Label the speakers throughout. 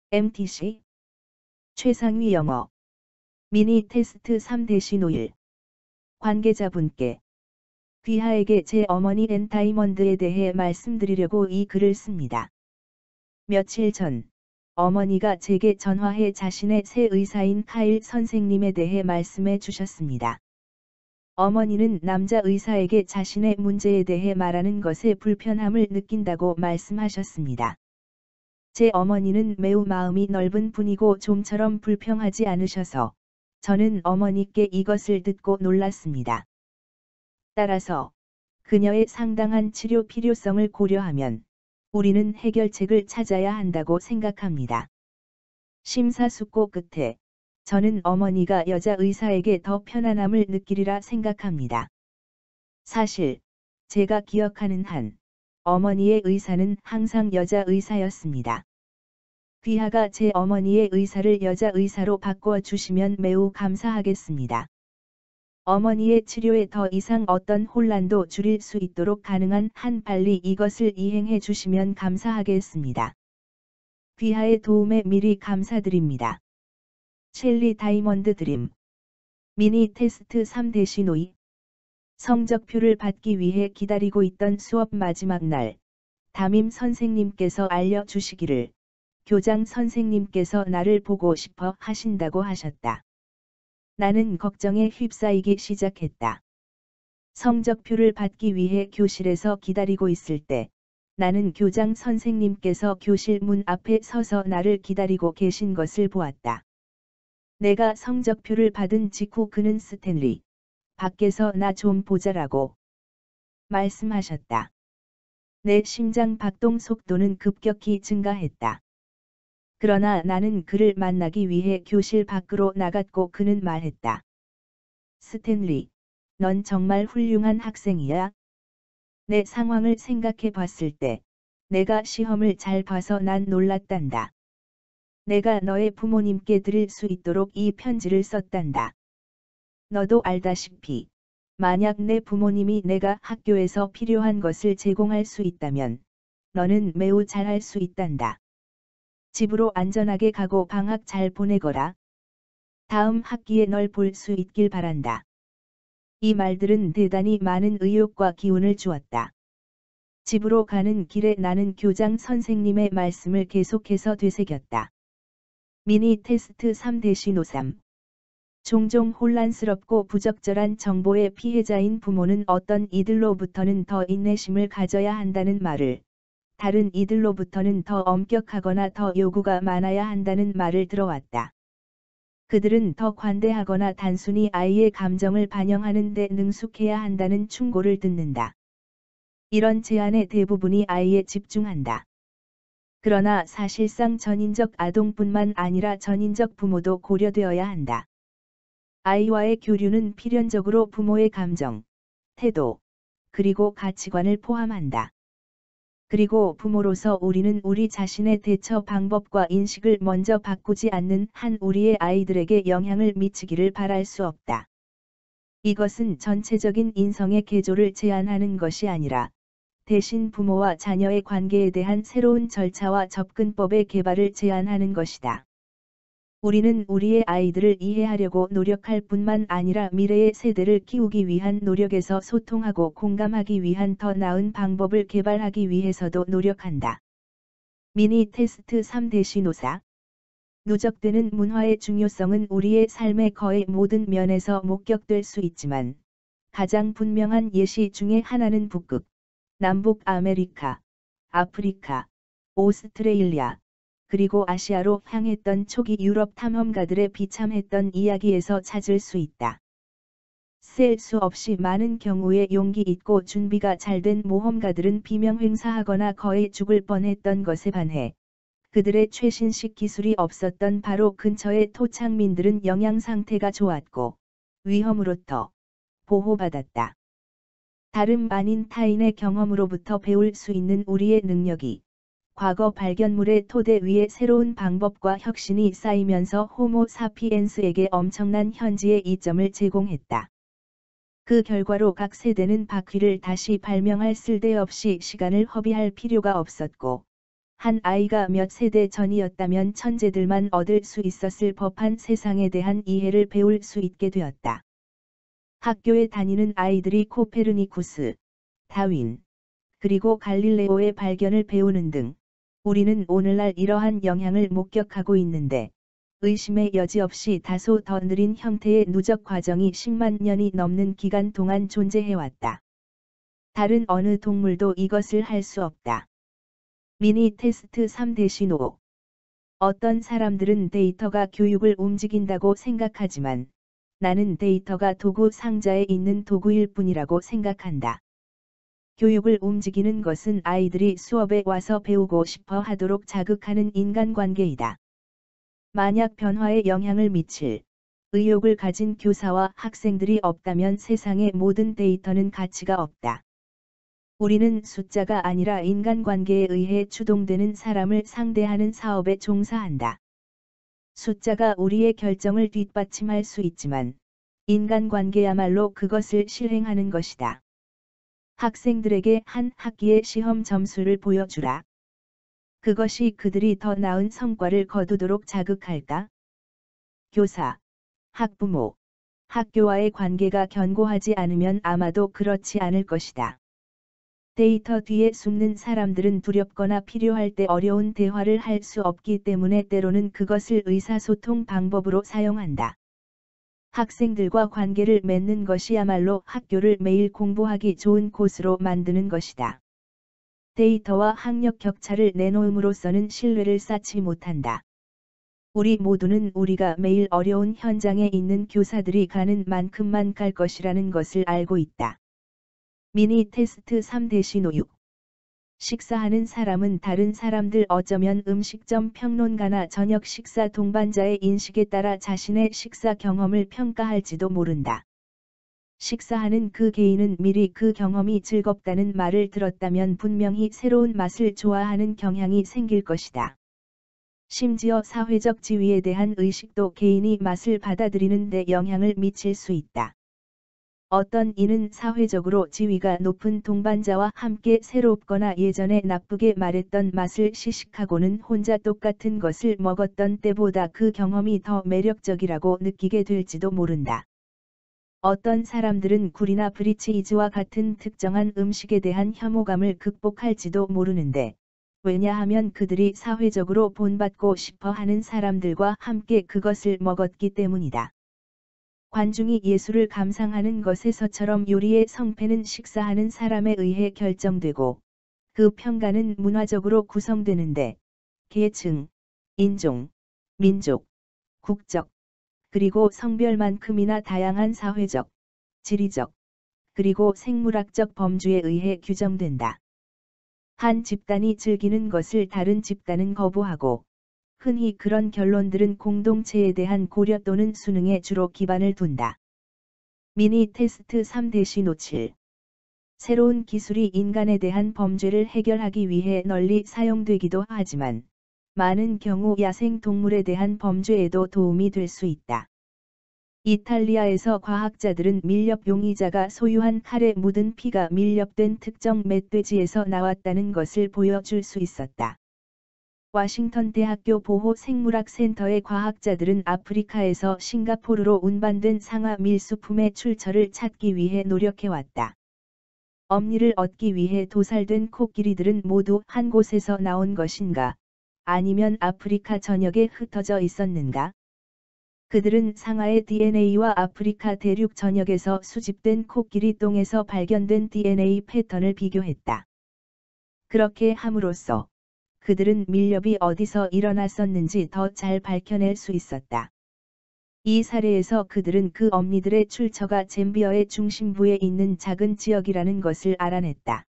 Speaker 1: MTC 최상위 영어 미니 테스트 3-5일 관계자분께 귀하에게 제 어머니 앤 다이먼드에 대해 말씀드리려고 이 글을 씁니다. 며칠 전 어머니가 제게 전화해 자신의 새 의사인 카일 선생님에 대해 말씀해 주셨습니다. 어머니는 남자 의사에게 자신의 문제에 대해 말하는 것에 불편함을 느낀다고 말씀하셨습니다. 제 어머니는 매우 마음이 넓은 분이고 좀처럼 불평하지 않으셔서 저는 어머니께 이것을 듣고 놀랐습니다. 따라서 그녀의 상당한 치료 필요성을 고려하면 우리는 해결책을 찾아야 한다고 생각합니다. 심사숙고 끝에 저는 어머니가 여자 의사에게 더 편안함을 느끼리라 생각합니다. 사실 제가 기억하는 한 어머니의 의사는 항상 여자 의사였습니다. 귀하가 제 어머니의 의사를 여자 의사로 바꿔 주시면 매우 감사하겠습니다. 어머니의 치료에 더 이상 어떤 혼란도 줄일 수 있도록 가능한 한 빨리 이것을 이행해 주시면 감사하겠습니다. 귀하의 도움에 미리 감사드립니다. 셸리 다이먼드 드림 미니 테스트 3-5 성적표를 받기 위해 기다리고 있던 수업 마지막 날 담임 선생님께서 알려주시기를 교장 선생님께서 나를 보고 싶어 하신다고 하셨다. 나는 걱정에 휩싸이기 시작했다. 성적표를 받기 위해 교실에서 기다리고 있을 때 나는 교장 선생님께서 교실 문 앞에 서서 나를 기다리고 계신 것을 보았다. 내가 성적표를 받은 직후 그는 스탠리, 밖에서 나 좀 보자라고 말씀하셨다. 내 심장 박동 속도는 급격히 증가했다. 그러나 나는 그를 만나기 위해 교실 밖으로 나갔고 그는 말했다. 스탠리, 넌 정말 훌륭한 학생이야. 내 상황을 생각해 봤을 때 내가 시험을 잘 봐서 난 놀랐단다. 내가 너의 부모님께 드릴 수 있도록 이 편지를 썼단다. 너도 알다시피 만약 내 부모님이 내가 학교에서 필요한 것을 제공할 수 있다면 너는 매우 잘할 수 있단다. 집으로 안전하게 가고 방학 잘 보내거라. 다음 학기에 널 볼 수 있길 바란다. 이 말들은 대단히 많은 의욕과 기운을 주었다. 집으로 가는 길에 나는 교장 선생님의 말씀을 계속해서 되새겼다. 미니 테스트 3-3 종종 혼란스럽고 부적절한 정보의 피해자인 부모는 어떤 이들로부터는 더 인내심을 가져야 한다는 말을, 다른 이들로부터는 더 엄격하거나 더 요구가 많아야 한다는 말을 들어왔다. 그들은 더 관대하거나 단순히 아이의 감정을 반영하는 데 능숙해야 한다는 충고를 듣는다. 이런 제안의 대부분이 아이에 집중한다. 그러나 사실상 전인적 아동뿐만 아니라 전인적 부모도 고려되어야 한다. 아이와의 교류는 필연적으로 부모의 감정, 태도, 그리고 가치관을 포함한다. 그리고 부모로서 우리는 우리 자신의 대처 방법과 인식을 먼저 바꾸지 않는 한 우리의 아이들에게 영향을 미치기를 바랄 수 없다. 이것은 전체적인 인성의 개조를 제안하는 것이 아니라 대신 부모와 자녀의 관계에 대한 새로운 절차와 접근법의 개발을 제안하는 것이다. 우리는 우리의 아이들을 이해하려고 노력할 뿐만 아니라 미래의 세대를 키우기 위한 노력에서 소통하고 공감하기 위한 더 나은 방법을 개발하기 위해서도 노력한다. 미니 테스트 3-4 누적되는 문화의 중요성은 우리의 삶의 거의 모든 면에서 목격될 수 있지만 가장 분명한 예시 중에 하나는 북극, 남북 아메리카, 아프리카, 오스트레일리아, 그리고 아시아로 향했던 초기 유럽 탐험가들의 비참했던 이야기에서 찾을 수 있다. 셀 수 없이 많은 경우에 용기 있고 준비가 잘된 모험가들은 비명횡사하거나 거의 죽을 뻔했던 것에 반해 그들의 최신식 기술이 없었던 바로 근처의 토착민들은 영양 상태가 좋았고 위험으로부터 보호받았다. 다름 아닌 타인의 경험으로부터 배울 수 있는 우리의 능력이 과거 발견물의 토대 위에 새로운 방법과 혁신이 쌓이면서 호모 사피엔스에게 엄청난 현지의 이점을 제공했다. 그 결과로 각 세대는 바퀴를 다시 발명할 쓸데없이 시간을 허비할 필요가 없었고 한 아이가 몇 세대 전이었다면 천재들만 얻을 수 있었을 법한 세상에 대한 이해를 배울 수 있게 되었다. 학교에 다니는 아이들이 코페르니쿠스, 다윈, 그리고 갈릴레오의 발견을 배우는 등 우리는 오늘날 이러한 영향을 목격하고 있는데 의심의 여지 없이 다소 더 느린 형태의 누적 과정이 10만 년이 넘는 기간 동안 존재해왔다. 다른 어느 동물도 이것을 할 수 없다. 미니 테스트 3-5 어떤 사람들은 데이터가 교육을 움직인다고 생각하지만 나는 데이터가 도구 상자에 있는 도구일 뿐이라고 생각한다. 교육을 움직이는 것은 아이들이 수업에 와서 배우고 싶어 하도록 자극하는 인간관계이다. 만약 변화에 영향을 미칠 의욕을 가진 교사와 학생들이 없다면 세상의 모든 데이터는 가치가 없다. 우리는 숫자가 아니라 인간관계에 의해 주동되는 사람을 상대하는 사업에 종사한다. 숫자가 우리의 결정을 뒷받침할 수 있지만 인간관계야말로 그것을 실행하는 것이다. 학생들에게 한 학기의 시험 점수를 보여주라. 그것이 그들이 더 나은 성과를 거두도록 자극할까? 교사, 학부모, 학교와의 관계가 견고하지 않으면 아마도 그렇지 않을 것이다. 데이터 뒤에 숨는 사람들은 두렵거나 필요할 때 어려운 대화를 할 수 없기 때문에 때로는 그것을 의사소통 방법으로 사용한다. 학생들과 관계를 맺는 것이야말로 학교를 매일 공부하기 좋은 곳으로 만드는 것이다. 데이터와 학력 격차를 내놓음으로써는 신뢰를 쌓지 못한다. 우리 모두는 우리가 매일 어려운 현장에 있는 교사들이 가는 만큼만 갈 것이라는 것을 알고 있다. 미니 테스트 3-6 식사하는 사람은 다른 사람들 어쩌면 음식점 평론가나 저녁 식사 동반자의 인식에 따라 자신의 식사 경험을 평가할지도 모른다. 식사하는 그 개인은 미리 그 경험이 즐겁다는 말을 들었다면 분명히 새로운 맛을 좋아하는 경향이 생길 것이다. 심지어 사회적 지위에 대한 의식도 개인이 맛을 받아들이는 데 영향을 미칠 수 있다. 어떤 이는 사회적으로 지위가 높은 동반자와 함께 새롭거나 예전에 나쁘게 말했던 맛을 시식하고는 혼자 똑같은 것을 먹었던 때보다 그 경험이 더 매력적이라고 느끼게 될지도 모른다. 어떤 사람들은 굴이나 브리치이즈와 같은 특정한 음식에 대한 혐오감을 극복할지도 모르는데, 왜냐하면 그들이 사회적으로 본받고 싶어 하는 사람들과 함께 그것을 먹었기 때문이다. 관중이 예술을 감상하는 것에서처럼 요리의 성패는 식사하는 사람에 의해 결정되고, 그 평가는 문화적으로 구성되는데, 계층, 인종, 민족, 국적, 그리고 성별만큼이나 다양한 사회적, 지리적, 그리고 생물학적 범주에 의해 규정된다. 한 집단이 즐기는 것을 다른 집단은 거부하고, 흔히 그런 결론들은 공동체에 대한 고려 또는 수능에 주로 기반을 둔다. 미니 테스트 3-7 새로운 기술이 인간에 대한 범죄를 해결하기 위해 널리 사용되기도 하지만, 많은 경우 야생 동물에 대한 범죄에도 도움이 될 수 있다. 이탈리아에서 과학자들은 밀렵 용의자가 소유한 칼에 묻은 피가 밀렵된 특정 멧돼지에서 나왔다는 것을 보여줄 수 있었다. 워싱턴 대학교 보호생물학센터의 과학자들은 아프리카에서 싱가포르로 운반된 상아 밀수품의 출처를 찾기 위해 노력해왔다. 엄니를 얻기 위해 도살된 코끼리들은 모두 한 곳에서 나온 것인가? 아니면 아프리카 전역에 흩어져 있었는가? 그들은 상아의 DNA와 아프리카 대륙 전역에서 수집된 코끼리 똥에서 발견된 DNA 패턴을 비교했다. 그렇게 함으로써 그들은 밀렵이 어디서 일어났었는지 더 잘 밝혀낼 수 있었다. 이 사례에서 그들은 그 엄니들의 출처가 잼비어의 중심부에 있는 작은 지역이라는 것을 알아냈다.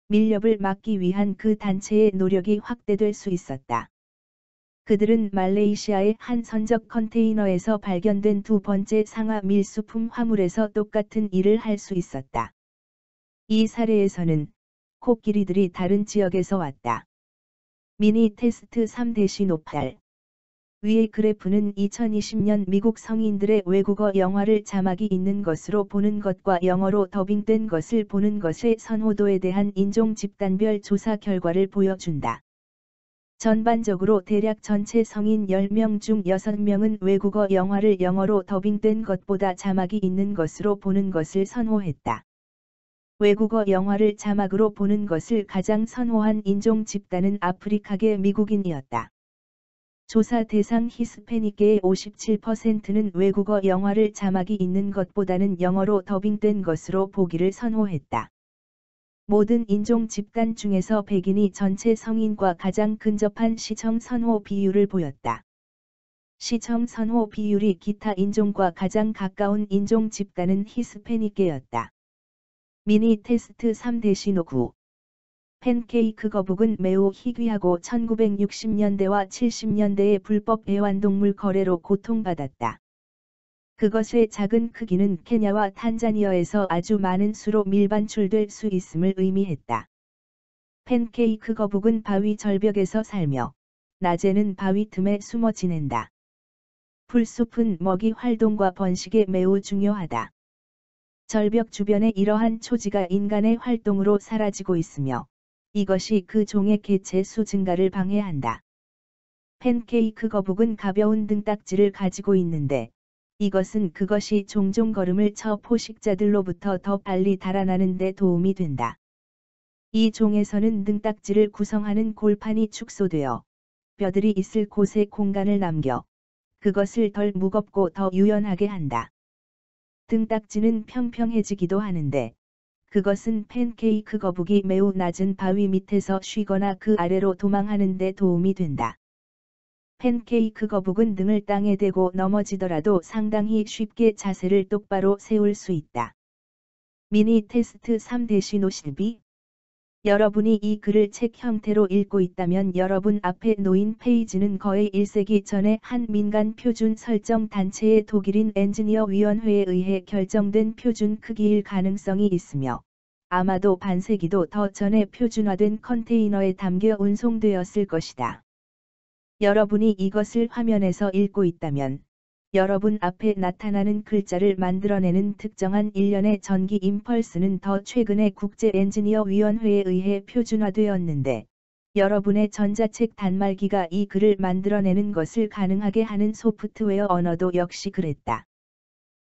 Speaker 1: 밀렵을 막기 위한 그 단체의 노력이 확대될 수 있었다. 그들은 말레이시아의 한 선적 컨테이너에서 발견된 두 번째 상아 밀수품 화물에서 똑같은 일을 할 수 있었다. 이 사례에서는 코끼리들이 다른 지역에서 왔다. 미니 테스트 3-8 위의 그래프는 2020년 미국 성인들의 외국어 영화를 자막이 있는 것으로 보는 것과 영어로 더빙된 것을 보는 것의 선호도에 대한 인종 집단별 조사 결과를 보여준다. 전반적으로 대략 전체 성인 10명 중 6명은 외국어 영화를 영어로 더빙된 것보다 자막이 있는 것으로 보는 것을 선호했다. 외국어 영화를 자막으로 보는 것을 가장 선호한 인종 집단은 아프리카계 미국인이었다. 조사 대상 히스패닉계의 57%는 외국어 영화를 자막이 있는 것보다는 영어로 더빙된 것으로 보기를 선호했다. 모든 인종 집단 중에서 백인이 전체 성인과 가장 근접한 시청 선호 비율을 보였다. 시청 선호 비율이 기타 인종과 가장 가까운 인종 집단은 히스패닉계였다. 미니 테스트 3-9 팬케이크 거북은 매우 희귀하고 1960년대와 70년대의 불법 애완동물 거래로 고통받았다. 그것의 작은 크기는 케냐와 탄자니아에서 아주 많은 수로 밀반출될 수 있음을 의미했다. 팬케이크 거북은 바위 절벽에서 살며 낮에는 바위 틈에 숨어 지낸다. 풀숲은 먹이 활동과 번식에 매우 중요하다. 절벽 주변의 이러한 초지가 인간의 활동으로 사라지고 있으며 이것이 그 종의 개체 수 증가를 방해한다. 팬케이크 거북은 가벼운 등딱지를 가지고 있는데 이것은 그것이 종종 걸음을 쳐 포식자들로부터 더 빨리 달아나는 데 도움이 된다. 이 종에서는 등딱지를 구성하는 골판이 축소되어 뼈들이 있을 곳에 공간을 남겨 그것을 덜 무겁고 더 유연하게 한다. 등딱지는 평평해지기도 하는데 그것은 팬케이크 거북이 매우 낮은 바위 밑에서 쉬거나 그 아래로 도망하는 데 도움이 된다. 팬케이크 거북은 등을 땅에 대고 넘어지더라도 상당히 쉽게 자세를 똑바로 세울 수 있다. 미니 테스트 3-5 여러분이 이 글을 책 형태로 읽고 있다면 여러분 앞에 놓인 페이지는 거의 1세기 전에 한 민간 표준 설정 단체의 독일인 엔지니어 위원회에 의해 결정된 표준 크기일 가능성이 있으며 아마도 반세기도 더 전에 표준화된 컨테이너에 담겨 운송되었을 것이다. 여러분이 이것을 화면에서 읽고 있다면 여러분 앞에 나타나는 글자를 만들어내는 특정한 일련의 전기 임펄스는 더 최근에 국제 엔지니어 위원회에 의해 표준화되었는데 여러분의 전자책 단말기가 이 글을 만들어내는 것을 가능하게 하는 소프트웨어 언어도 역시 그랬다.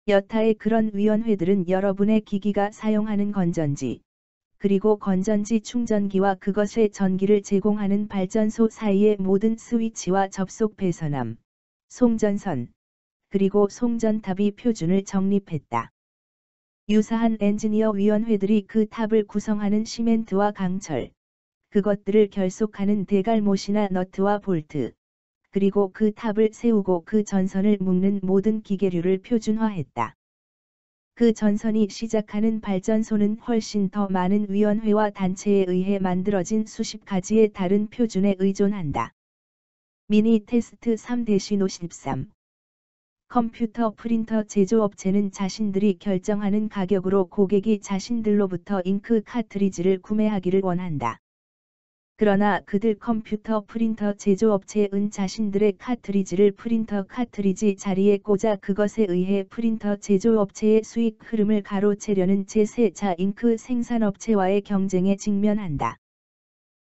Speaker 1: 여타의 그런 위원회들은 여러분의 기기가 사용하는 건전지, 그리고 건전지 충전기와 그것의 전기를 제공하는 발전소 사이의 모든 스위치와 접속 배선함, 송전선, 그리고 송전탑이 표준을 정립했다. 유사한 엔지니어 위원회들이 그 탑을 구성하는 시멘트와 강철, 그것들을 결속하는 대갈못이나 너트와 볼트, 그리고 그 탑을 세우고 그 전선을 묶는 모든 기계류를 표준화했다. 그 전선이 시작하는 발전소는 훨씬 더 많은 위원회와 단체에 의해 만들어진 수십 가지의 다른 표준에 의존한다. 미니 테스트 3-13 컴퓨터 프린터 제조업체는 자신들이 결정하는 가격으로 고객이 자신들로부터 잉크 카트리지를 구매하기를 원한다. 그러나 그들 컴퓨터 프린터 제조업체은 자신들의 카트리지를 프린터 카트리지 자리에 꽂아 그것에 의해 프린터 제조업체의 수익 흐름을 가로채려는 제3자 잉크 생산업체와의 경쟁에 직면한다.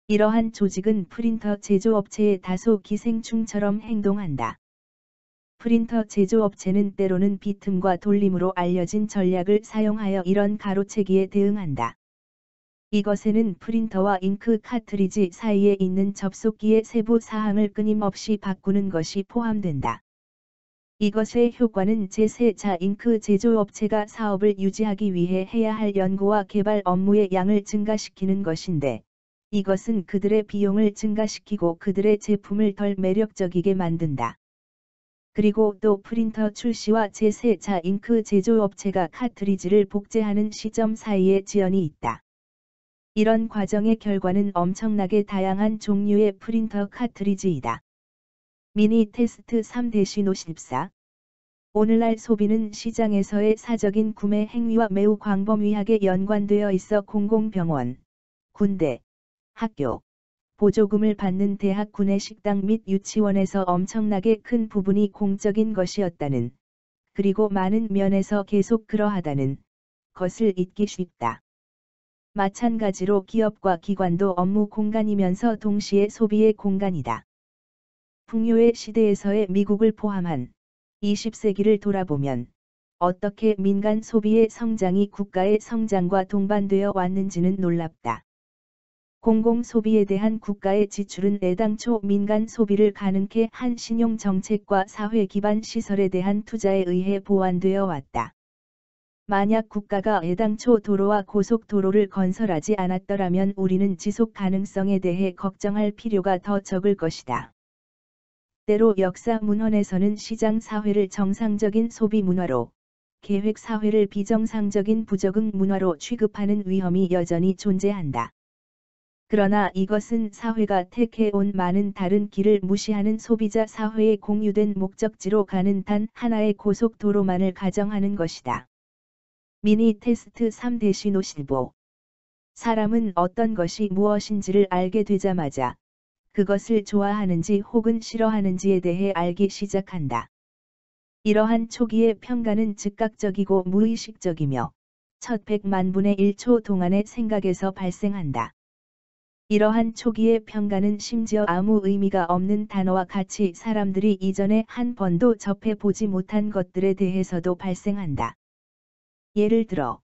Speaker 1: 이러한 조직은 프린터 제조업체의 다소 기생충처럼 행동한다. 프린터 제조업체는 때로는 비틈과 돌림으로 알려진 전략을 사용하여 이런 가로채기에 대응한다. 이것에는 프린터와 잉크 카트리지 사이에 있는 접속기의 세부 사항을 끊임없이 바꾸는 것이 포함된다. 이것의 효과는 제3자 잉크 제조업체가 사업을 유지하기 위해 해야 할 연구와 개발 업무의 양을 증가시키는 것인데, 이것은 그들의 비용을 증가시키고 그들의 제품을 덜 매력적이게 만든다. 그리고 또 프린터 출시와 제3자 잉크 제조업체가 카트리지를 복제하는 시점 사이에 지연이 있다. 이런 과정의 결과는 엄청나게 다양한 종류의 프린터 카트리지이다. 미니 테스트 3-54 오늘날 소비는 시장에서의 사적인 구매 행위와 매우 광범위하게 연관되어 있어 공공병원, 군대, 학교, 보조금을 받는 대학 구내식당 및 유치원에서 엄청나게 큰 부분이 공적인 것이었다는, 그리고 많은 면에서 계속 그러하다는 것을 잊기 쉽다. 마찬가지로 기업과 기관도 업무 공간이면서 동시에 소비의 공간이다. 풍요의 시대에서의 미국을 포함한 20세기를 돌아보면 어떻게 민간 소비의 성장이 국가의 성장과 동반되어 왔는지는 놀랍다. 공공소비에 대한 국가의 지출은 애당초 민간 소비를 가능케 한 신용정책과 사회 기반 시설에 대한 투자에 의해 보완되어 왔다. 만약 국가가 애당초 도로와 고속도로를 건설하지 않았더라면 우리는 지속 가능성에 대해 걱정할 필요가 더 적을 것이다. 때로 역사 문헌에서는 시장 사회를 정상적인 소비 문화로, 계획 사회를 비정상적인 부적응 문화로 취급하는 위험이 여전히 존재한다. 그러나 이것은 사회가 택해온 많은 다른 길을 무시하는 소비자 사회의 공유된 목적지로 가는 단 하나의 고속도로만을 가정하는 것이다. 미니 테스트 3-55. 사람은 어떤 것이 무엇인지를 알게 되자마자 그것을 좋아하는지 혹은 싫어하는지에 대해 알기 시작한다. 이러한 초기의 평가는 즉각적이고 무의식적이며 첫 100만 분의 1초 동안의 생각에서 발생한다. 이러한 초기의 평가는 심지어 아무 의미가 없는 단어와 같이 사람들이 이전에 한 번도 접해보지 못한 것들에 대해서도 발생한다. 예를 들어,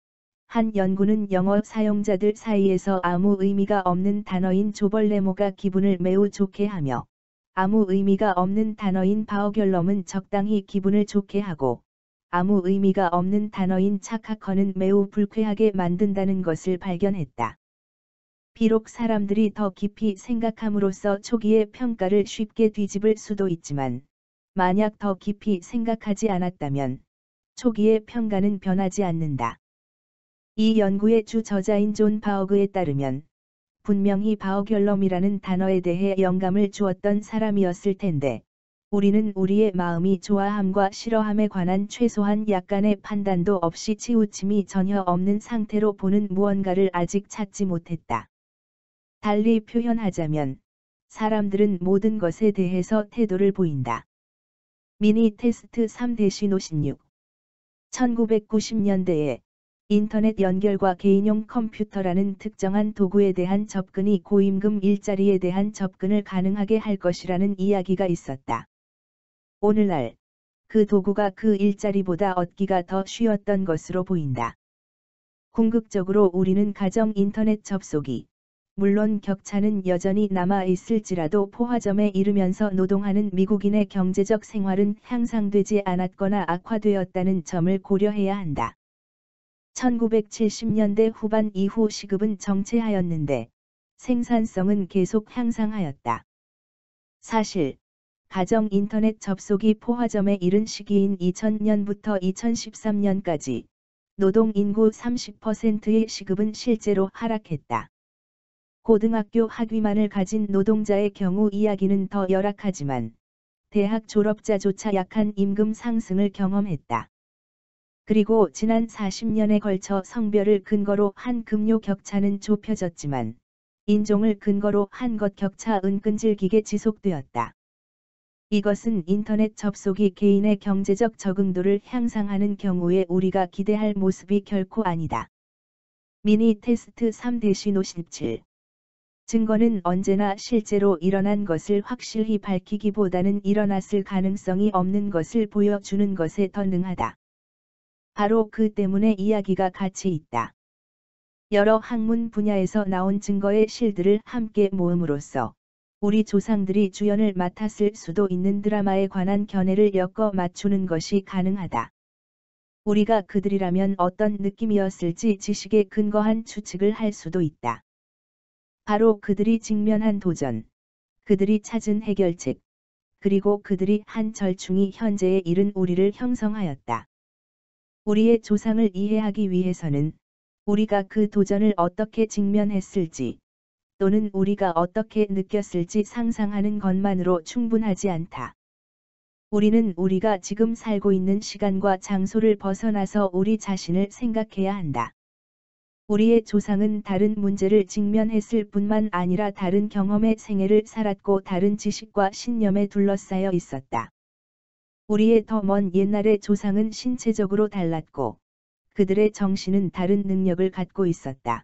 Speaker 1: 한 연구는 영어 사용자들 사이에서 아무 의미가 없는 단어인 조벌레모가 기분을 매우 좋게 하며, 아무 의미가 없는 단어인 바오결럼은 적당히 기분을 좋게 하고, 아무 의미가 없는 단어인 차카커는 매우 불쾌하게 만든다는 것을 발견했다. 비록 사람들이 더 깊이 생각함으로써 초기의 평가를 쉽게 뒤집을 수도 있지만, 만약 더 깊이 생각하지 않았다면, 초기의 평가는 변하지 않는다. 이 연구의 주 저자인 존 바우그에 따르면, 분명히 바오결럼이라는 단어에 대해 영감을 주었던 사람이었을 텐데, 우리는 우리의 마음이 좋아함과 싫어함에 관한 최소한 약간의 판단도 없이 치우침이 전혀 없는 상태로 보는 무언가를 아직 찾지 못했다. 달리 표현하자면, 사람들은 모든 것에 대해서 태도를 보인다. 미니 테스트 3-56. 1990년대에 인터넷 연결과 개인용 컴퓨터라는 특정한 도구에 대한 접근이 고임금 일자리에 대한 접근을 가능하게 할 것이라는 이야기가 있었다. 오늘날 그 도구가 그 일자리보다 얻기가 더 쉬웠던 것으로 보인다. 궁극적으로 우리는 가정 인터넷 접속이 물론 격차는 여전히 남아 있을지라도 포화점에 이르면서 노동하는 미국인의 경제적 생활은 향상되지 않았거나 악화되었다는 점을 고려해야 한다. 1970년대 후반 이후 시급은 정체하였는데 생산성은 계속 향상하였다. 사실, 가정 인터넷 접속이 포화점에 이른 시기인 2000년부터 2013년까지 노동 인구 30%의 시급은 실제로 하락했다. 고등학교 학위만을 가진 노동자의 경우 이야기는 더 열악하지만 대학 졸업자조차 약한 임금 상승을 경험했다. 그리고 지난 40년에 걸쳐 성별을 근거로 한 급료 격차는 좁혀졌지만 인종을 근거로 한 것 격차은 끈질기게 지속되었다. 이것은 인터넷 접속이 개인의 경제적 적응도를 향상하는 경우에 우리가 기대할 모습이 결코 아니다. 미니 테스트 3-57. 증거는 언제나 실제로 일어난 것을 확실히 밝히기보다는 일어났을 가능성이 없는 것을 보여주는 것에 더 능하다. 바로 그 때문에 이야기가 가치 있다. 여러 학문 분야에서 나온 증거의 실들을 함께 모음으로써 우리 조상들이 주연을 맡았을 수도 있는 드라마에 관한 견해를 엮어 맞추는 것이 가능하다. 우리가 그들이라면 어떤 느낌이었을지 지식에 근거한 추측을 할 수도 있다. 바로 그들이 직면한 도전, 그들이 찾은 해결책, 그리고 그들이 한 절충이 현재에 이른 우리를 형성하였다. 우리의 조상을 이해하기 위해서는 우리가 그 도전을 어떻게 직면했을지, 또는 우리가 어떻게 느꼈을지 상상하는 것만으로 충분하지 않다. 우리는 우리가 지금 살고 있는 시간과 장소를 벗어나서 우리 자신을 생각해야 한다. 우리의 조상은 다른 문제를 직면했을 뿐만 아니라 다른 경험의 생애를 살았고 다른 지식과 신념에 둘러싸여 있었다. 우리의 더 먼 옛날의 조상은 신체적으로 달랐고 그들의 정신은 다른 능력을 갖고 있었다.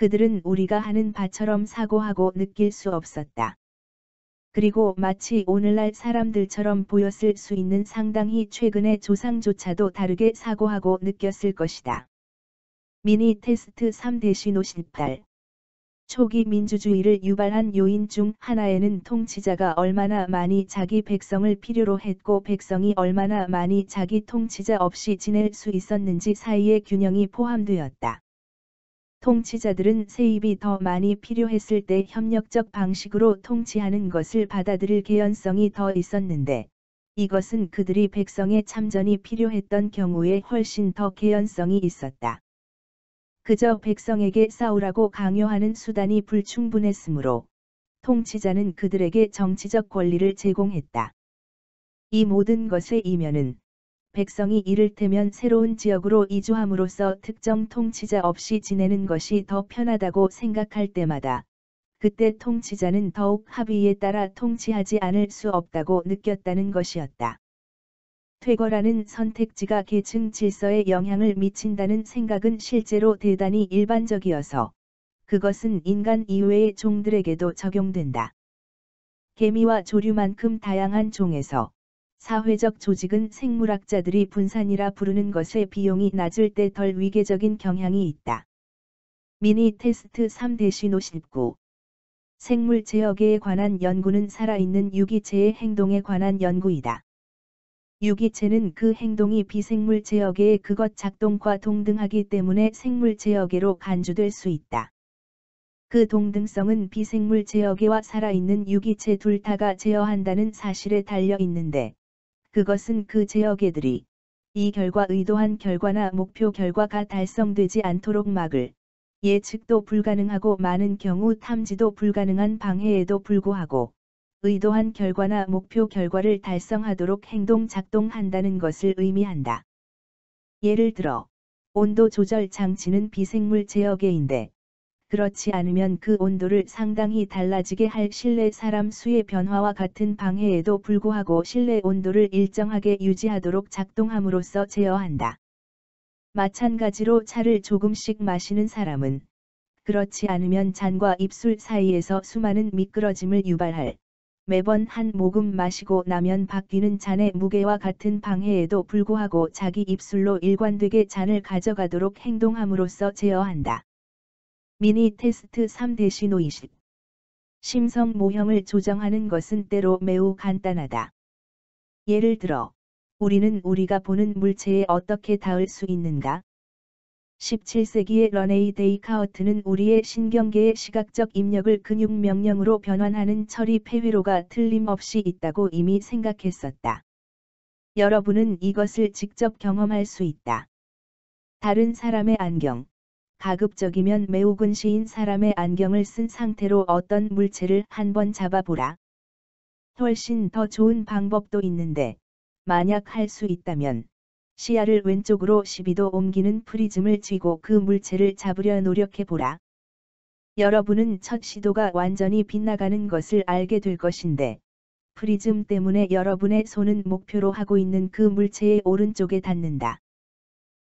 Speaker 1: 그들은 우리가 하는 바처럼 사고하고 느낄 수 없었다. 그리고 마치 오늘날 사람들처럼 보였을 수 있는 상당히 최근의 조상조차도 다르게 사고하고 느꼈을 것이다. 미니 테스트 3-58 초기 민주주의를 유발한 요인 중 하나에는 통치자가 얼마나 많이 자기 백성을 필요로 했고 백성이 얼마나 많이 자기 통치자 없이 지낼 수 있었는지 사이의 균형이 포함되었다. 통치자들은 세입이 더 많이 필요했을 때 협력적 방식으로 통치하는 것을 받아들일 개연성이 더 있었는데, 이것은 그들이 백성의 참전이 필요했던 경우에 훨씬 더 개연성이 있었다. 그저 백성에게 싸우라고 강요하는 수단이 불충분했으므로, 통치자는 그들에게 정치적 권리를 제공했다. 이 모든 것의 이면은, 백성이 이를테면 새로운 지역으로 이주함으로써 특정 통치자 없이 지내는 것이 더 편하다고 생각할 때마다 그때 통치자는 더욱 합의에 따라 통치하지 않을 수 없다고 느꼈다는 것이었다. 퇴거라는 선택지가 계층 질서에 영향을 미친다는 생각은 실제로 대단히 일반적이어서 그것은 인간 이외의 종들에게도 적용된다. 개미와 조류만큼 다양한 종에서 사회적 조직은 생물학자들이 분산이라 부르는 것의 비용이 낮을 때 덜 위계적인 경향이 있다. 미니 테스트 3-59 생물 제어계에 관한 연구는 살아있는 유기체의 행동에 관한 연구이다. 유기체는 그 행동이 비생물 제어계의 그것 작동과 동등하기 때문에 생물 제어계로 간주될 수 있다. 그 동등성은 비생물 제어계와 살아있는 유기체 둘 다가 제어한다는 사실에 달려 있는데, 그것은 그 제어계들이 이 결과 의도한 결과나 목표 결과가 달성되지 않도록 막을 예측도 불가능하고 많은 경우 탐지도 불가능한 방해에도 불구하고 의도한 결과나 목표 결과를 달성하도록 행동 작동한다는 것을 의미한다. 예를 들어 온도 조절 장치는 비생물 제어계인데 그렇지 않으면 그 온도를 상당히 달라지게 할 실내 사람 수의 변화와 같은 방해에도 불구하고 실내 온도를 일정하게 유지하도록 작동함으로써 제어한다. 마찬가지로 차를 조금씩 마시는 사람은 그렇지 않으면 잔과 입술 사이에서 수많은 미끄러짐을 유발할 매번 한 모금 마시고 나면 바뀌는 잔의 무게와 같은 방해에도 불구하고 자기 입술로 일관되게 잔을 가져가도록 행동함으로써 제어한다. 미니 테스트 3-20 심성 모형을 조정하는 것은 때로 매우 간단하다. 예를 들어, 우리는 우리가 보는 물체에 어떻게 닿을 수 있는가? 17세기의 러네이 데이카우트는 우리의 신경계의 시각적 입력을 근육 명령으로 변환하는 처리 폐회로가 틀림없이 있다고 이미 생각했었다. 여러분은 이것을 직접 경험할 수 있다. 다른 사람의 안경, 가급적이면 매우 근시인 사람의 안경을 쓴 상태로 어떤 물체를 한번 잡아보라. 훨씬 더 좋은 방법도 있는데, 만약 할 수 있다면, 시야를 왼쪽으로 12도 옮기는 프리즘을 쥐고 그 물체를 잡으려 노력해보라. 여러분은 첫 시도가 완전히 빗나가는 것을 알게 될 것인데, 프리즘 때문에 여러분의 손은 목표로 하고 있는 그 물체의 오른쪽에 닿는다.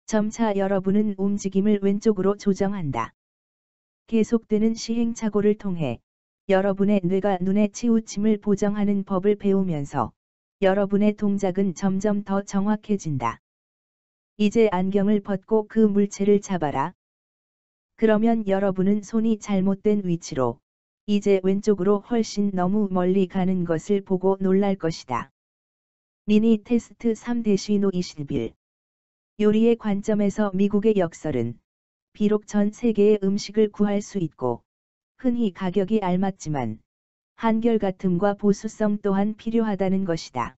Speaker 1: 점차 여러분은 움직임을 왼쪽으로 조정한다. 계속되는 시행착오를 통해 여러분의 뇌가 눈의 치우침을 보정하는 법을 배우면서 여러분의 동작은 점점 더 정확해진다. 이제 안경을 벗고 그 물체를 잡아라. 그러면 여러분은 손이 잘못된 위치로 이제 왼쪽으로 훨씬 너무 멀리 가는 것을 보고 놀랄 것이다. 미니 테스트 3-21 요리의 관점에서 미국의 역설은 비록 전 세계의 음식을 구할 수 있고 흔히 가격이 알맞지만 한결같음과 보수성 또한 필요하다는 것이다.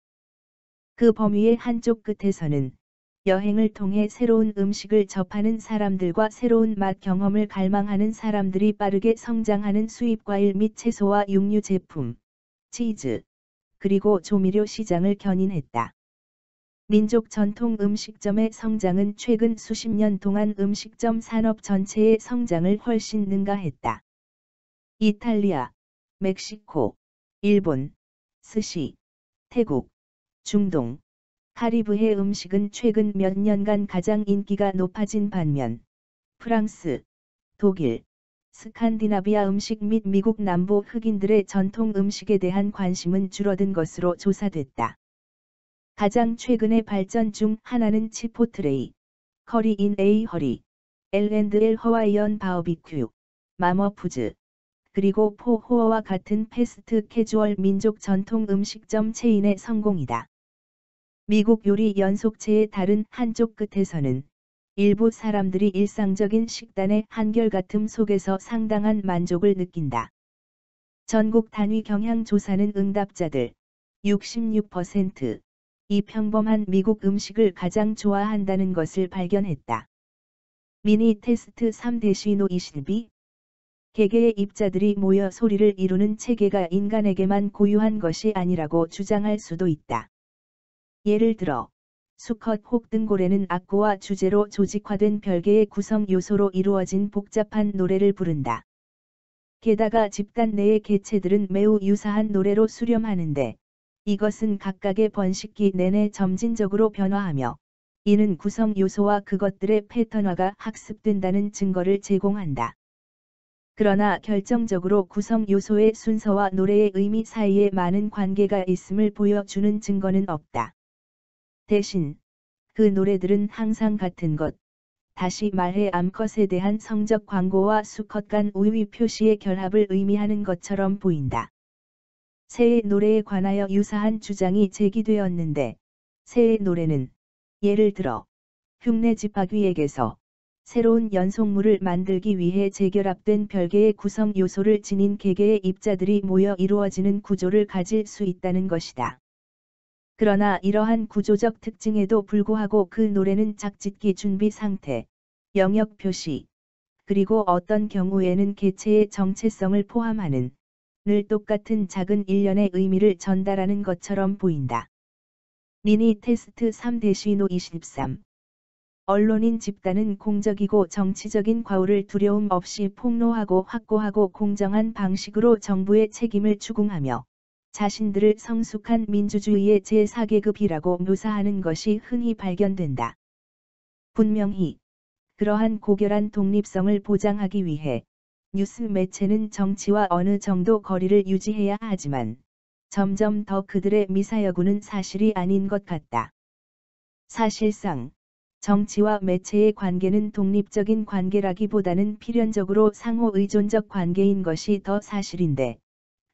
Speaker 1: 그 범위의 한쪽 끝에서는 여행을 통해 새로운 음식을 접하는 사람들과 새로운 맛 경험을 갈망하는 사람들이 빠르게 성장하는 수입과일 및 채소와 육류 제품, 치즈, 그리고 조미료 시장을 견인했다. 민족 전통 음식점의 성장은 최근 수십 년 동안 음식점 산업 전체의 성장을 훨씬 능가했다. 이탈리아, 멕시코, 일본, 스시, 태국, 중동, 카리브해 음식은 최근 몇 년간 가장 인기가 높아진 반면, 프랑스, 독일, 스칸디나비아 음식 및 미국 남부 흑인들의 전통 음식에 대한 관심은 줄어든 것으로 조사됐다. 가장 최근의 발전 중 하나는 치포트레이, 커리 인 에이 허리, L&L 허와이언 바어비큐, 마머푸즈, 그리고 포호어와 같은 패스트 캐주얼 민족 전통 음식점 체인의 성공이다. 미국 요리 연속체의 다른 한쪽 끝에서는 일부 사람들이 일상적인 식단의 한결같음 속에서 상당한 만족을 느낀다. 전국 단위 경향 조사는 응답자들 66%, 이 평범한 미국 음식을 가장 좋아한다는 것을 발견했다. 미니 테스트 3-22 개개의 입자들이 모여 소리를 이루는 체계가 인간에게만 고유한 것이 아니라고 주장할 수도 있다. 예를 들어, 수컷 혹등고래는 악보와 주제로 조직화된 별개의 구성 요소로 이루어진 복잡한 노래를 부른다. 게다가 집단 내의 개체들은 매우 유사한 노래로 수렴하는데, 이것은 각각의 번식기 내내 점진적으로 변화하며, 이는 구성 요소와 그것들의 패턴화가 학습된다는 증거를 제공한다. 그러나 결정적으로 구성 요소의 순서와 노래의 의미 사이에 많은 관계가 있음을 보여주는 증거는 없다. 대신, 그 노래들은 항상 같은 것, 다시 말해 암컷에 대한 성적 광고와 수컷 간 우위 표시의 결합을 의미하는 것처럼 보인다. 새의 노래에 관하여 유사한 주장이 제기되었는데, 새의 노래는, 예를 들어, 흉내 집하귀에게서 새로운 연속물을 만들기 위해 재결합된 별개의 구성 요소를 지닌 개개의 입자들이 모여 이루어지는 구조를 가질 수 있다는 것이다. 그러나 이러한 구조적 특징에도 불구하고 그 노래는 작짓기 준비 상태, 영역 표시, 그리고 어떤 경우에는 개체의 정체성을 포함하는 늘 똑같은 작은 일련의 의미를 전달하는 것처럼 보인다. 미니 테스트 3-23 언론인 집단은 공적이고 정치적인 과오를 두려움 없이 폭로하고 확고하고 공정한 방식으로 정부의 책임을 추궁하며 자신들을 성숙한 민주주의의 제4계급이라고 묘사하는 것이 흔히 발견된다. 분명히 그러한 고결한 독립성을 보장하기 위해 뉴스 매체는 정치와 어느 정도 거리를 유지해야 하지만 점점 더 그들의 미사여구는 사실이 아닌 것 같다. 사실상 정치와 매체의 관계는 독립적인 관계라기보다는 필연적으로 상호 의존적 관계인 것이 더 사실인데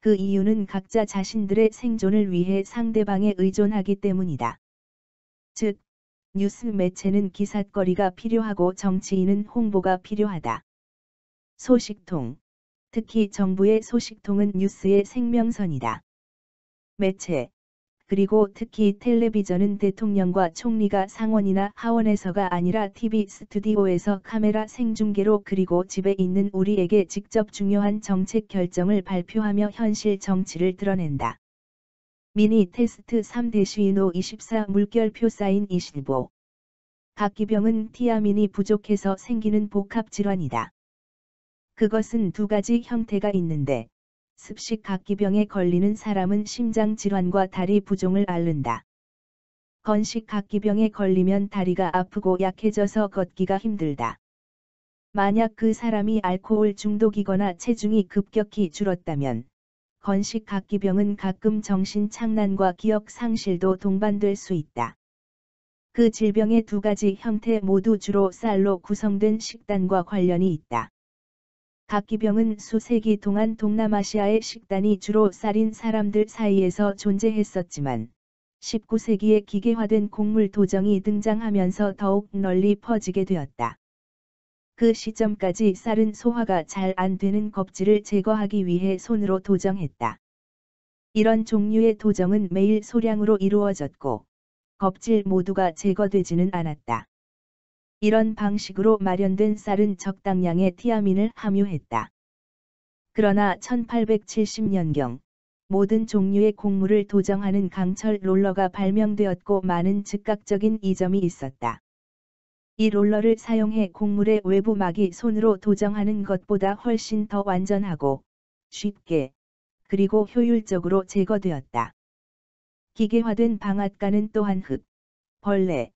Speaker 1: 그 이유는 각자 자신들의 생존을 위해 상대방에 의존하기 때문이다. 즉, 뉴스 매체는 기삿거리가 필요하고 정치인은 홍보가 필요하다. 소식통, 특히 정부의 소식통은 뉴스의 생명선이다. 매체, 그리고 특히 텔레비전은 대통령과 총리가 상원이나 하원에서가 아니라 TV 스튜디오에서 카메라 생중계로 그리고 집에 있는 우리에게 직접 중요한 정책 결정을 발표하며 현실 정치를 드러낸다. 미니 테스트 3-24 물결표 사인 25 각기병은 티아민이 부족해서 생기는 복합질환이다. 그것은 두 가지 형태가 있는데 습식 각기병에 걸리는 사람은 심장질환과 다리 부종을 앓는다. 건식 각기병에 걸리면 다리가 아프고 약해져서 걷기가 힘들다. 만약 그 사람이 알코올 중독이거나 체중이 급격히 줄었다면 건식 각기병은 가끔 정신 착란과 기억 상실도 동반될 수 있다. 그 질병의 두 가지 형태 모두 주로 쌀로 구성된 식단과 관련이 있다. 각기병은 수세기 동안 동남아시아의 식단이 주로 쌀인 사람들 사이에서 존재했었지만 19세기에 기계화된 곡물 도정이 등장하면서 더욱 널리 퍼지게 되었다. 그 시점까지 쌀은 소화가 잘 안 되는 겁질을 제거하기 위해 손으로 도정했다. 이런 종류의 도정은 매일 소량으로 이루어졌고 겁질 모두가 제거되지는 않았다. 이런 방식으로 마련된 쌀은 적당량의 티아민을 함유했다. 그러나 1870년경 모든 종류의 곡물을 도정하는 강철 롤러가 발명되었고 많은 즉각적인 이점이 있었다. 이 롤러를 사용해 곡물의 외부 막이 손으로 도정하는 것보다 훨씬 더 완전하고 쉽게 그리고 효율적으로 제거되었다. 기계화된 방앗간은 또한 흙, 벌레,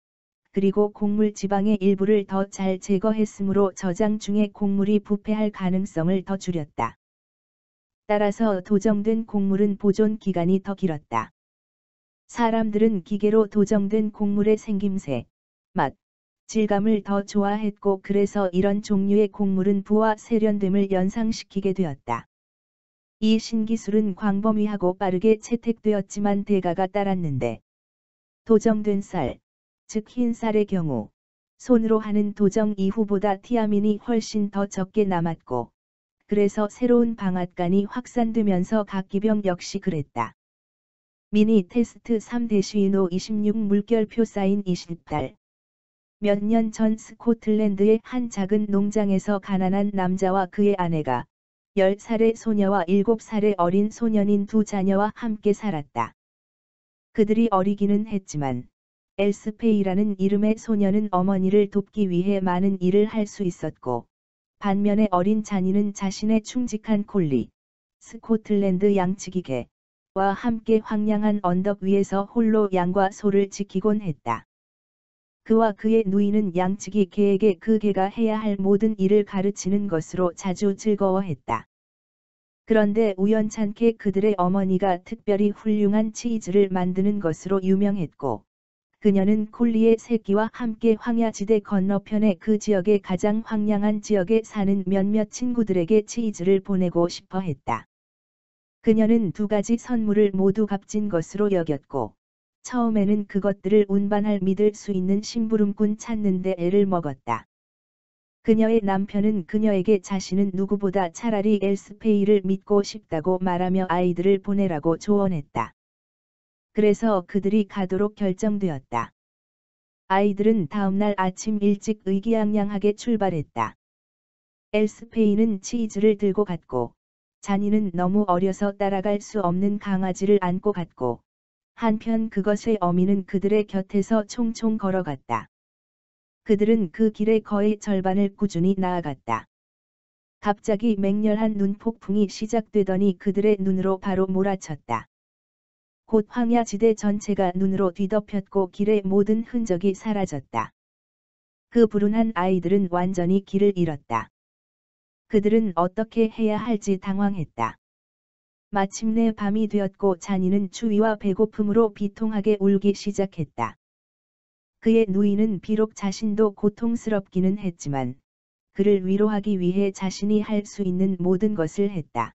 Speaker 1: 그리고 곡물 지방의 일부를 더 잘 제거했으므로 저장 중에 곡물이 부패할 가능성을 더 줄였다. 따라서 도정된 곡물은 보존 기간이 더 길었다. 사람들은 기계로 도정된 곡물의 생김새, 맛, 질감을 더 좋아했고 그래서 이런 종류의 곡물은 부와 세련됨을 연상시키게 되었다. 이 신기술은 광범위하고 빠르게 채택되었지만 대가가 따랐는데 도정된 쌀, 즉 흰 쌀의 경우 손으로 하는 도정 이후보다 티아민이 훨씬 더 적게 남았고 그래서 새로운 방앗간이 확산되면서 각기병 역시 그랬다. 미니 테스트 3-26 물결표 사인 20달 몇 년 전 스코틀랜드의 한 작은 농장에서 가난한 남자와 그의 아내가 10살의 소녀와 7살의 어린 소년인 두 자녀와 함께 살았다. 그들이 어리기는 했지만 엘스페이라는 이름의 소녀는 어머니를 돕기 위해 많은 일을 할 수 있었고 반면에 어린 자니는 자신의 충직한 콜리, 스코틀랜드 양치기 개와 함께 황량한 언덕 위에서 홀로 양과 소를 지키곤 했다. 그와 그의 누이는 양치기 개에게 그 개가 해야 할 모든 일을 가르치는 것으로 자주 즐거워했다. 그런데 우연찮게 그들의 어머니가 특별히 훌륭한 치즈를 만드는 것으로 유명했고 그녀는 콜리의 새끼와 함께 황야지대 건너편의 그 지역의 가장 황량한 지역에 사는 몇몇 친구들에게 치즈를 보내고 싶어 했다. 그녀는 두 가지 선물을 모두 값진 것으로 여겼고 처음에는 그것들을 운반할 믿을 수 있는 심부름꾼 찾는 데 애를 먹었다. 그녀의 남편은 그녀에게 자신은 누구보다 차라리 엘스페이를 믿고 싶다고 말하며 아이들을 보내라고 조언했다. 그래서 그들이 가도록 결정되었다. 아이들은 다음날 아침 일찍 의기양양하게 출발했다. 엘스페이는 치즈를 들고 갔고 자니는 너무 어려서 따라갈 수 없는 강아지를 안고 갔고 한편 그것의 어미는 그들의 곁에서 총총 걸어갔다. 그들은 그 길의 거의 절반을 꾸준히 나아갔다. 갑자기 맹렬한 눈폭풍이 시작되더니 그들의 눈으로 바로 몰아쳤다. 곧 황야지대 전체가 눈으로 뒤덮였고 길의 모든 흔적이 사라졌다. 그 불운한 아이들은 완전히 길을 잃었다. 그들은 어떻게 해야 할지 당황했다. 마침내 밤이 되었고 자니는 추위와 배고픔으로 비통하게 울기 시작했다. 그의 누이는 비록 자신도 고통스럽기는 했지만 그를 위로하기 위해 자신이 할 수 있는 모든 것을 했다.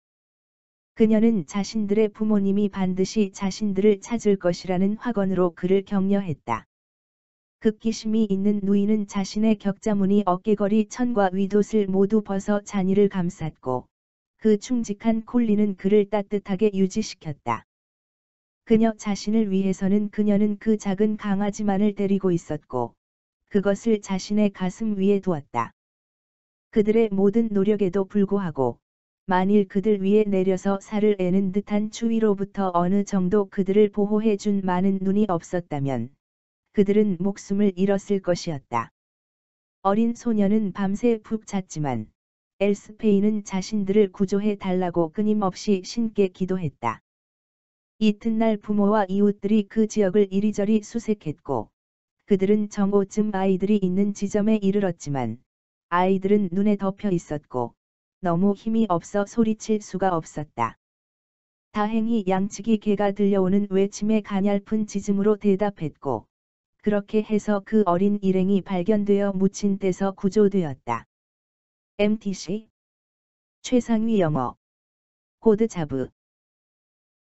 Speaker 1: 그녀는 자신들의 부모님이 반드시 자신들을 찾을 것이라는 확언으로 그를 격려했다. 극기심이 있는 누이는 자신의 격자무늬 어깨걸이 천과 윗옷을 모두 벗어 자니를 감쌌고 그 충직한 콜리는 그를 따뜻하게 유지시켰다. 그녀 자신을 위해서는 그녀는 그 작은 강아지만을 데리고 있었고 그것을 자신의 가슴 위에 두었다. 그들의 모든 노력에도 불구하고 만일 그들 위에 내려서 살을 애는 듯한 추위로부터 어느 정도 그들을 보호해 준 많은 눈이 없었다면 그들은 목숨을 잃었을 것이었다. 어린 소녀는 밤새 푹 잤지만 엘스페이는 자신들을 구조해 달라고 끊임없이 신께 기도했다. 이튿날 부모와 이웃들이 그 지역을 이리저리 수색했고 그들은 정오쯤 아이들이 있는 지점에 이르렀지만 아이들은 눈에 덮여 있었고 너무 힘이 없어 소리칠 수가 없었다. 다행히 양치기 개가 들려오는 외침에 가냘픈 짖음으로 대답했고 그렇게 해서 그 어린 일행이 발견되어 묻힌 데서 구조되었다. MTC 최상위 영어 코드 자브